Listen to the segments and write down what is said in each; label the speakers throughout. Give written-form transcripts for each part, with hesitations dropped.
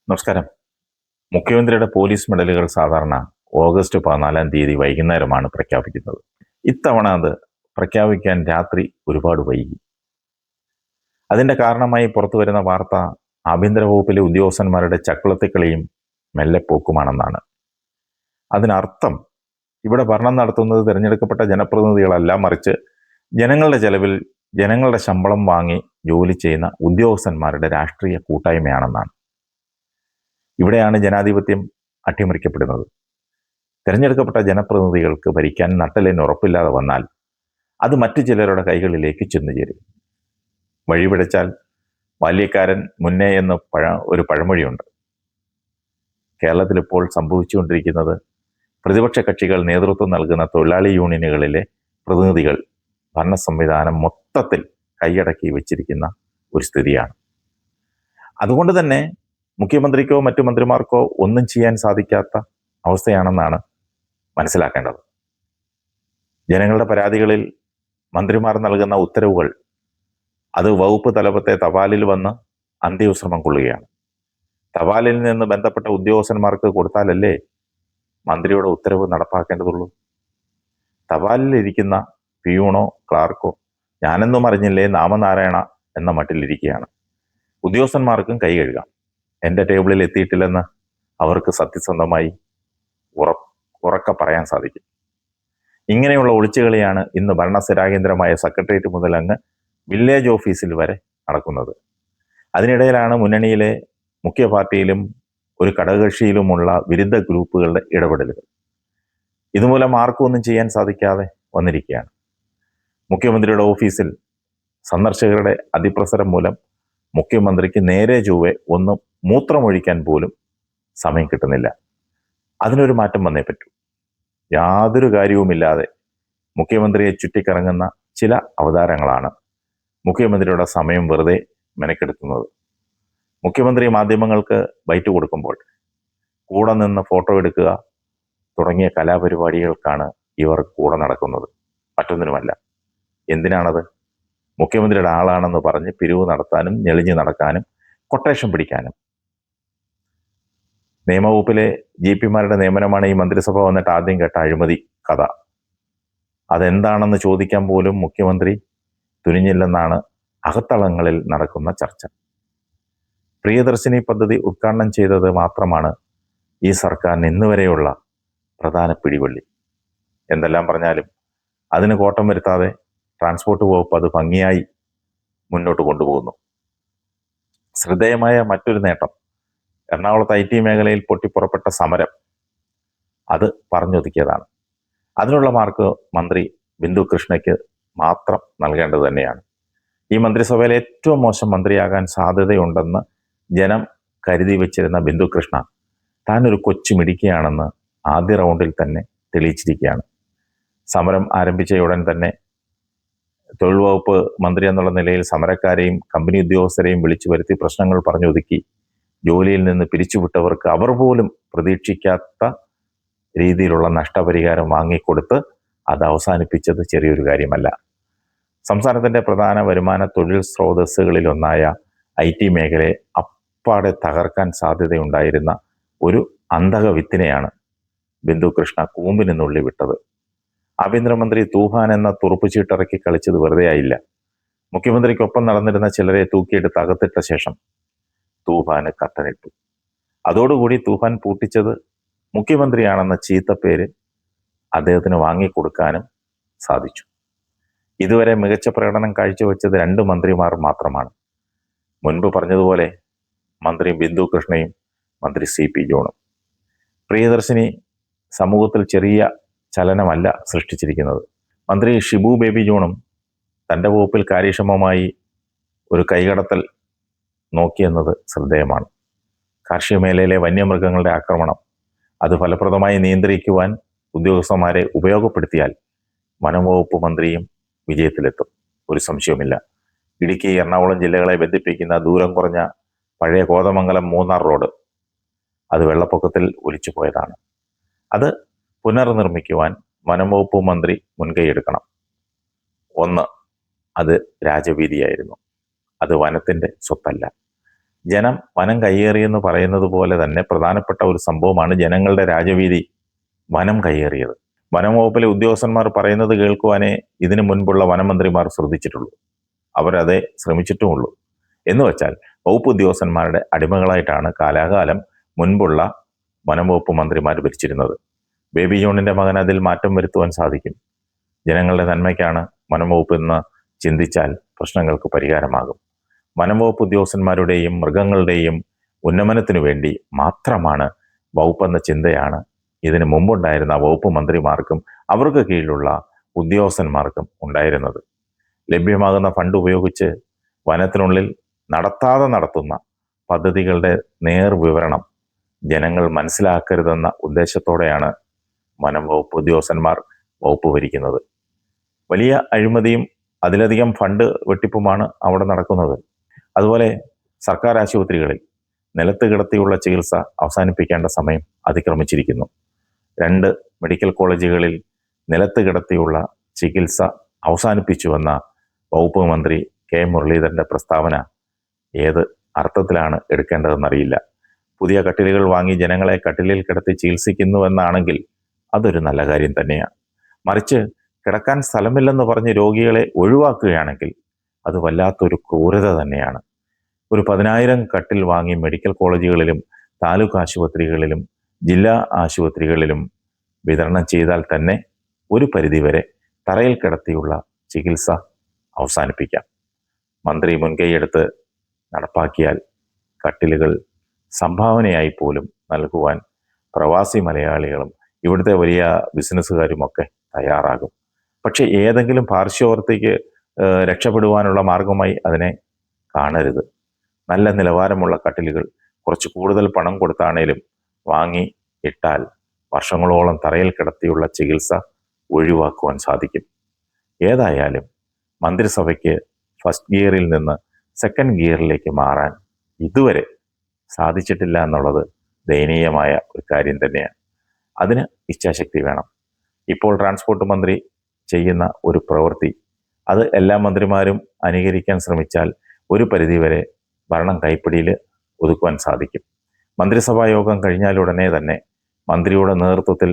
Speaker 1: നമസ്കാരം. മുഖ്യമന്ത്രിയുടെ പോലീസ് മെഡലുകൾ സാധാരണ ഓഗസ്റ്റ് 14-ാം തീയതി വൈകുന്നേരമാണ് പ്രഖ്യാപിക്കുന്നത്. ഇത്തവണ അത് പ്രഖ്യാപിക്കാൻ രാത്രി ഒരുപാട് വൈകി. അതിന്റെ കാരണമായി പുറത്തുവരുന്ന വാർത്ത ആഭ്യന്തര വകുപ്പിലെ ഉദ്യോഗസ്ഥന്മാരുടെ ചക്കുളത്തിക്കളിയും മെല്ലെപ്പോക്കുമാണെന്നാണ്. അതിനർത്ഥം ഇവിടെ ഭരണം നടത്തുന്നത് തിരഞ്ഞെടുക്കപ്പെട്ട ജനപ്രതിനിധികളല്ല, മറിച്ച് ജനങ്ങളുടെ ചെലവിൽ ജനങ്ങളുടെ ശമ്പളം വാങ്ങി ജോലി ചെയ്യുന്ന ഉദ്യോഗസ്ഥന്മാരുടെ രാഷ്ട്രീയ കൂട്ടായ്മയാണെന്നാണ്. ഇവിടെയാണ് ജനാധിപത്യം അട്ടിമറിക്കപ്പെടുന്നത്. തിരഞ്ഞെടുക്കപ്പെട്ട ജനപ്രതിനിധികൾക്ക് ഭരിക്കാൻ നട്ടലിന് ഉറപ്പില്ലാതെ വന്നാൽ അത് മറ്റു ചിലരുടെ കൈകളിലേക്ക് ചെന്നു ചേരും. വഴിപിഴച്ചാൽ ബാല്യക്കാരൻ മുന്നേ എന്ന് ഒരു പഴമൊഴിയുണ്ട്. കേരളത്തിൽ ഇപ്പോൾ സംഭവിച്ചുകൊണ്ടിരിക്കുന്നത് പ്രതിപക്ഷ കക്ഷികൾ നേതൃത്വം നൽകുന്ന തൊഴിലാളി യൂണിയനുകളിലെ പ്രതിനിധികൾ ഭരണ സംവിധാനം മൊത്തത്തിൽ കൈയടക്കി വെച്ചിരിക്കുന്ന ഒരു സ്ഥിതിയാണ്. അതുകൊണ്ട് തന്നെ മുഖ്യമന്ത്രിക്കോ മറ്റു മന്ത്രിമാർക്കോ ഒന്നും ചെയ്യാൻ സാധിക്കാത്ത അവസ്ഥയാണെന്നാണ് മനസ്സിലാക്കേണ്ടത്. ജനങ്ങളുടെ പരാതികളിൽ മന്ത്രിമാർ നൽകുന്ന ഉത്തരവുകൾ അത് വകുപ്പ് തലപ്പത്തെ തപാലിൽ വന്ന് അന്ത്യവിശ്രമം കൊള്ളുകയാണ്. തപാലിൽ നിന്ന് ബന്ധപ്പെട്ട ഉദ്യോഗസ്ഥന്മാർക്ക് കൊടുത്താലല്ലേ മന്ത്രിയുടെ ഉത്തരവ് നടപ്പാക്കേണ്ടതുള്ളൂ. തപാലിലിരിക്കുന്ന പിയൂണോ ക്ലാർക്കോ ഞാനെന്നും അറിഞ്ഞില്ലേ നാമനാരായണ എന്ന മട്ടിലിരിക്കുകയാണ്. ഉദ്യോഗസ്ഥന്മാർക്കും കൈ കഴുകാം. എൻ്റെ ടേബിളിൽ എത്തിയിട്ടില്ലെന്ന് അവർക്ക് സത്യസന്ധമായി ഉറക്കെ പറയാൻ സാധിക്കും. ഇങ്ങനെയുള്ള ഒളിച്ചുകളിയാണ് ഇന്ന് ഭരണസ്ഥിരാകേന്ദ്രമായ സെക്രട്ടേറിയറ്റ് മുതൽ അങ്ങ് വില്ലേജ് ഓഫീസിൽ വരെ നടക്കുന്നത്. അതിനിടയിലാണ് മുന്നണിയിലെ മുഖ്യ പാർട്ടിയിലും ഒരു ഘടകകക്ഷിയിലുമുള്ള വിരുദ്ധ ഗ്രൂപ്പുകളുടെ ഇടപെടലുകൾ. ഇതുമൂലം ആർക്കും ഒന്നും ചെയ്യാൻ സാധിക്കാതെ വന്നിരിക്കുകയാണ്. മുഖ്യമന്ത്രിയുടെ ഓഫീസിൽ സന്ദർശകരുടെ അതിപ്രസരം മൂലം മുഖ്യമന്ത്രിക്ക് നേരെ ചൊവ്വെ ഒന്നും മൂത്രമൊഴിക്കാൻ പോലും സമയം കിട്ടുന്നില്ല. അതിനൊരു മാറ്റം വന്നേ പറ്റൂ. യാതൊരു കാര്യവുമില്ലാതെ മുഖ്യമന്ത്രിയെ ചുറ്റിക്കറങ്ങുന്ന ചില അവതാരങ്ങളാണ് മുഖ്യമന്ത്രിയുടെ സമയം വെറുതെ മെനക്കെടുത്തുന്നത്. മുഖ്യമന്ത്രി മാധ്യമങ്ങൾക്ക് ബൈറ്റ് കൊടുക്കുമ്പോൾ കൂടെ നിന്ന് ഫോട്ടോ എടുക്കുക തുടങ്ങിയ കലാപരിപാടികൾക്കാണ് ഇവർ കൂടെ നടക്കുന്നത്, മറ്റൊന്നിനുമല്ല. എന്തിനാണത്? മുഖ്യമന്ത്രിയുടെ ആളാണെന്ന് പറഞ്ഞ് പിരിവ് നടത്താനും ഞെളിഞ്ഞു നടക്കാനും കൊട്ടേഷൻ പിടിക്കാനും. നിയമവകുപ്പിലെ GP-മാരുടെ നിയമനമാണ് ഈ മന്ത്രിസഭ വന്നിട്ട് ആദ്യം കേട്ട അഴിമതി കഥ. അതെന്താണെന്ന് ചോദിക്കാൻ പോലും മുഖ്യമന്ത്രി തുനിഞ്ഞില്ലെന്നാണ് അകത്തളങ്ങളിൽ നടക്കുന്ന ചർച്ച. പ്രിയദർശിനി പദ്ധതി ഉദ്ഘാടനം ചെയ്തത് മാത്രമാണ് ഈ സർക്കാരിന് ഇന്നുവരെയുള്ള പ്രധാന പിടിവള്ളി. എന്തെല്ലാം പറഞ്ഞാലും അതിന് കോട്ടം വരുത്താതെ ട്രാൻസ്പോർട്ട് വകുപ്പ് അത് ഭംഗിയായി മുന്നോട്ട് കൊണ്ടുപോകുന്നു. ശ്രദ്ധേയമായ മറ്റൊരു നേട്ടം എറണാകുളത്ത് IT മേഖലയിൽ പൊട്ടിപ്പുറപ്പെട്ട സമരം. അത് പറഞ്ഞൊതുക്കിയതാണ്. അതിനുള്ള മാർക്ക് മന്ത്രി ബിന്ദു കൃഷ്ണയ്ക്ക് മാത്രം നൽകേണ്ടത് തന്നെയാണ്. ഈ മന്ത്രിസഭയിലെ ഏറ്റവും മോശം മന്ത്രിയാകാൻ സാധ്യതയുണ്ടെന്ന് ജനം കരുതി വെച്ചിരുന്ന ബിന്ദു കൃഷ്ണ താനൊരു കൊച്ചുമിടിക്കുകയാണെന്ന് ആദ്യ റൗണ്ടിൽ തന്നെ തെളിയിച്ചിരിക്കുകയാണ്. സമരം ആരംഭിച്ച ഉടൻ തന്നെ തൊഴിൽ വകുപ്പ് മന്ത്രി എന്നുള്ള നിലയിൽ സമരക്കാരെയും കമ്പനി ഉദ്യോഗസ്ഥരെയും വിളിച്ചു വരുത്തി പ്രശ്നങ്ങൾ പറഞ്ഞൊതുക്കി ജോലിയിൽ നിന്ന് പിരിച്ചുവിട്ടവർക്ക് അവർ പോലും പ്രതീക്ഷിക്കാത്ത രീതിയിലുള്ള നഷ്ടപരിഹാരം വാങ്ങിക്കൊടുത്ത് അത് അവസാനിപ്പിച്ചത് ചെറിയൊരു കാര്യമല്ല. സംസ്ഥാനത്തിൻ്റെ പ്രധാന വരുമാന തൊഴിൽ സ്രോതസ്സുകളിലൊന്നായ IT മേഖലയെ അപ്പാടെ തകർക്കാൻ സാധ്യതയുണ്ടായിരുന്ന ഒരു അന്ധക വിത്തിനെയാണ് ബിന്ദു കൃഷ്ണ കൂമ്പിന് നുള്ളി വിട്ടത്. ആഭ്യന്തരമന്ത്രി തൂഫാൻ എന്ന തുറുപ്പുചീട്ടിറക്കി കളിച്ചത് വെറുതെ ആയില്ല. മുഖ്യമന്ത്രിക്കൊപ്പം നടന്നിരുന്ന ചിലരെ തൂക്കിയെടുത്ത് അകത്തിട്ട ശേഷം തൂഫാന് കട്ടനിട്ടു. അതോടുകൂടി തൂഫാൻ പൂട്ടിച്ചത് മുഖ്യമന്ത്രിയാണെന്ന ചീത്തപ്പേര് അദ്ദേഹത്തിന് വാങ്ങിക്കൊടുക്കാനും സാധിച്ചു. ഇതുവരെ മികച്ച പ്രകടനം കാഴ്ചവെച്ചത് 2 മന്ത്രിമാർ മാത്രമാണ്. മുൻപ് പറഞ്ഞതുപോലെ മന്ത്രി ബിന്ദു കൃഷ്ണയും മന്ത്രി CP ജോണും. പ്രിയദർശിനി സമൂഹത്തിൽ ചെറിയ ചലനമല്ല സൃഷ്ടിച്ചിരിക്കുന്നത്. മന്ത്രി ഷിബു ബേബി ജോണും തൻ്റെ വകുപ്പിൽ കാര്യക്ഷമമായി ഒരു കൈകടത്തൽ നോക്കിയെന്നത് ശ്രദ്ധേയമാണ്. കാർഷിക മേഖലയിലെ വന്യമൃഗങ്ങളുടെ ആക്രമണം അത് ഫലപ്രദമായി നിയന്ത്രിക്കുവാൻ ഉദ്യോഗസ്ഥന്മാരെ ഉപയോഗപ്പെടുത്തിയാൽ വനംവകുപ്പ് മന്ത്രിയും വിജയത്തിലെത്തും, ഒരു സംശയവുമില്ല. ഇടുക്കി എറണാകുളം ജില്ലകളെ ബന്ധിപ്പിക്കുന്ന ദൂരം കുറഞ്ഞ പഴയ കോതമംഗലം മൂന്നാർ റോഡ് അത് വെള്ളപ്പൊക്കത്തിൽ ഒലിച്ചു പോയതാണ്. അത് പുനർനിർമ്മിക്കുവാൻ വനംവകുപ്പ് മന്ത്രി മുൻകൈയെടുക്കണം. ഒന്ന്, അത് രാജവീതിയായിരുന്നു. അത് വനത്തിൻ്റെ സ്വത്തല്ല. ജനം വനം കയ്യേറിയെന്ന് പറയുന്നത് പോലെ തന്നെ പ്രധാനപ്പെട്ട ഒരു സംഭവമാണ് ജനങ്ങളുടെ രാജവീതി വനം കയ്യേറിയത്. വനം വകുപ്പിലെ ഉദ്യോഗസ്ഥന്മാർ പറയുന്നത് കേൾക്കുവാനേ ഇതിനു മുൻപുള്ള വനമന്ത്രിമാർ ശ്രദ്ധിച്ചിട്ടുള്ളൂ. അവരതേ ശ്രമിച്ചിട്ടുമുള്ളൂ. എന്ന് വെച്ചാൽ വകുപ്പ് ഉദ്യോഗസ്ഥന്മാരുടെ അടിമകളായിട്ടാണ് കാലാകാലം മുൻപുള്ള വനം വകുപ്പ് മന്ത്രിമാർ ഭരിച്ചിരുന്നത്. ബേബി ജോണിന്റെ മകൻ അതിൽ മാറ്റം വരുത്തുവാൻ സാധിക്കും. ജനങ്ങളുടെ നന്മയ്ക്കാണ് വനം വകുപ്പ് എന്ന് ചിന്തിച്ചാൽ പ്രശ്നങ്ങൾക്ക് പരിഹാരമാകും. വനം വകുപ്പ് ഉദ്യോഗസ്ഥന്മാരുടെയും മൃഗങ്ങളുടെയും ഉന്നമനത്തിനു വേണ്ടി മാത്രമാണ് വകുപ്പെന്ന ചിന്തയാണ് ഇതിനു മുമ്പുണ്ടായിരുന്ന വകുപ്പ് മന്ത്രിമാർക്കും അവർക്ക് കീഴിലുള്ള ഉദ്യോഗസ്ഥന്മാർക്കും ഉണ്ടായിരുന്നത്. ലഭ്യമാകുന്ന ഫണ്ട് ഉപയോഗിച്ച് വനത്തിനുള്ളിൽ നടത്താതെ നടത്തുന്ന പദ്ധതികളുടെ നേർവിവരണം ജനങ്ങൾ മനസ്സിലാക്കരുതെന്ന ഉദ്ദേശത്തോടെയാണ് വനം വകുപ്പ് ഉദ്യോഗസ്ഥന്മാർ വകുപ്പ് ഭരിക്കുന്നത്. വലിയ അഴിമതിയും അതിലധികം ഫണ്ട് വെട്ടിപ്പുമാണ് അവിടെ നടക്കുന്നത്. അതുപോലെ സർക്കാർ ആശുപത്രികളിൽ നിലത്ത് കിടത്തിയുള്ള ചികിത്സ അവസാനിപ്പിക്കേണ്ട സമയം അതിക്രമിച്ചിരിക്കുന്നു. 2 മെഡിക്കൽ കോളേജുകളിൽ നിലത്ത് കിടത്തിയുള്ള ചികിത്സ അവസാനിപ്പിച്ചുവെന്ന വകുപ്പ് മന്ത്രി കെ മുരളീധരന്റെ പ്രസ്താവന ഏത് അർത്ഥത്തിലാണ് എടുക്കേണ്ടതെന്നറിയില്ല. പുതിയ കട്ടിലുകൾ വാങ്ങി ജനങ്ങളെ കട്ടിലിൽ കിടത്തി ചികിത്സിക്കുന്നുവെന്നാണെങ്കിൽ അതൊരു നല്ല കാര്യം തന്നെയാണ്. മറിച്ച് കിടക്കാൻ സ്ഥലമില്ലെന്ന് പറഞ്ഞ് രോഗികളെ ഒഴിവാക്കുകയാണെങ്കിൽ അത് വല്ലാത്തൊരു ക്രൂരത തന്നെയാണ്. ഒരു 10,000 കട്ടിൽ വാങ്ങി മെഡിക്കൽ കോളേജുകളിലും താലൂക്ക് ആശുപത്രികളിലും ജില്ലാ ആശുപത്രികളിലും വിതരണം ചെയ്താൽ തന്നെ ഒരു പരിധിവരെ തറയിൽ കിടത്തിയുള്ള ചികിത്സ അവസാനിപ്പിക്കാം. മന്ത്രി മുൻകൈയെടുത്ത് നടപ്പാക്കിയാൽ കട്ടിലുകൾ സംഭാവനയായി പോലും നൽകുവാൻ പ്രവാസി മലയാളികളും ഇവിടുത്തെ വലിയ ബിസിനസ്സുകാരുമൊക്കെ തയ്യാറാകും. പക്ഷെ ഏതെങ്കിലും പാർശ്വവർത്തിക്ക് രക്ഷപ്പെടുവാനുള്ള മാർഗമായി അതിനെ കാണരുത്. നല്ല നിലവാരമുള്ള കട്ടിലുകൾ കുറച്ച് കൂടുതൽ പണം കൊടുത്താണേലും വാങ്ങി ഇട്ടാൽ വർഷങ്ങളോളം തറയിൽ കിടത്തിയുള്ള ചികിത്സ ഒഴിവാക്കുവാൻ സാധിക്കും. ഏതായാലും മന്ത്രിസഭയ്ക്ക് ഫസ്റ്റ് ഗിയറിൽ നിന്ന് സെക്കൻഡ് ഗിയറിലേക്ക് മാറാൻ ഇതുവരെ സാധിച്ചിട്ടില്ല എന്നുള്ളത് ദയനീയമായ ഒരു കാര്യം തന്നെയാണ്. അതിന് ഇച്ഛാശക്തി വേണം. ഇപ്പോൾ ട്രാൻസ്പോർട്ട് മന്ത്രി ചെയ്യുന്ന ഒരു പ്രവൃത്തി അത് എല്ലാ മന്ത്രിമാരും അനുകരിക്കാൻ ശ്രമിച്ചാൽ ഒരു പരിധിവരെ ഭരണം കൈപ്പിടിയിൽ ഒതുക്കുവാൻ സാധിക്കും. മന്ത്രിസഭാ യോഗം കഴിഞ്ഞാലുടനെ തന്നെ മന്ത്രിയുടെ നേതൃത്വത്തിൽ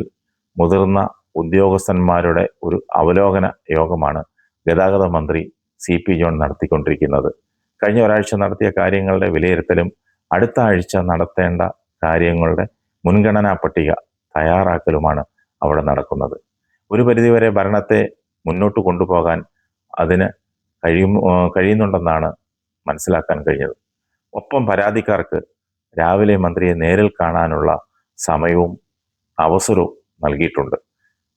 Speaker 1: മുതിർന്ന ഉദ്യോഗസ്ഥന്മാരുടെ ഒരു അവലോകന യോഗമാണ് ഗതാഗത മന്ത്രി CP ജോൺ നടത്തിക്കൊണ്ടിരിക്കുന്നത്. കഴിഞ്ഞ ഒരാഴ്ച നടത്തിയ കാര്യങ്ങളുടെ വിലയിരുത്തലും അടുത്ത ആഴ്ച നടത്തേണ്ട കാര്യങ്ങളുടെ മുൻഗണനാ പട്ടിക തയ്യാറാക്കലുമാണ് അവിടെ നടക്കുന്നത്. ഒരു പരിധിവരെ ഭരണത്തെ മുന്നോട്ട് കൊണ്ടുപോകാൻ അതിന് കഴിയുന്നുണ്ടെന്നാണ് മനസ്സിലാക്കാൻ കഴിഞ്ഞത്. ഒപ്പം പരാതിക്കാർക്ക് രാവിലെ മന്ത്രിയെ നേരിൽ കാണാനുള്ള സമയവും അവസരവും നൽകിയിട്ടുണ്ട്.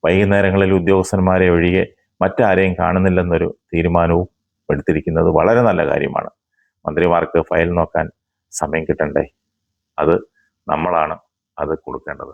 Speaker 1: വൈകുന്നേരങ്ങളിൽ ഉദ്യോഗസ്ഥന്മാരെ ഒഴികെ മറ്റാരെയും കാണുന്നില്ലെന്നൊരു തീരുമാനവും എടുത്തിരിക്കുന്നത് വളരെ നല്ല കാര്യമാണ്. മന്ത്രിമാർക്ക് ഫയൽ നോക്കാൻ സമയം കിട്ടണ്ടേ? അത് നമ്മളാണ് അത് കൊടുക്കേണ്ടത്.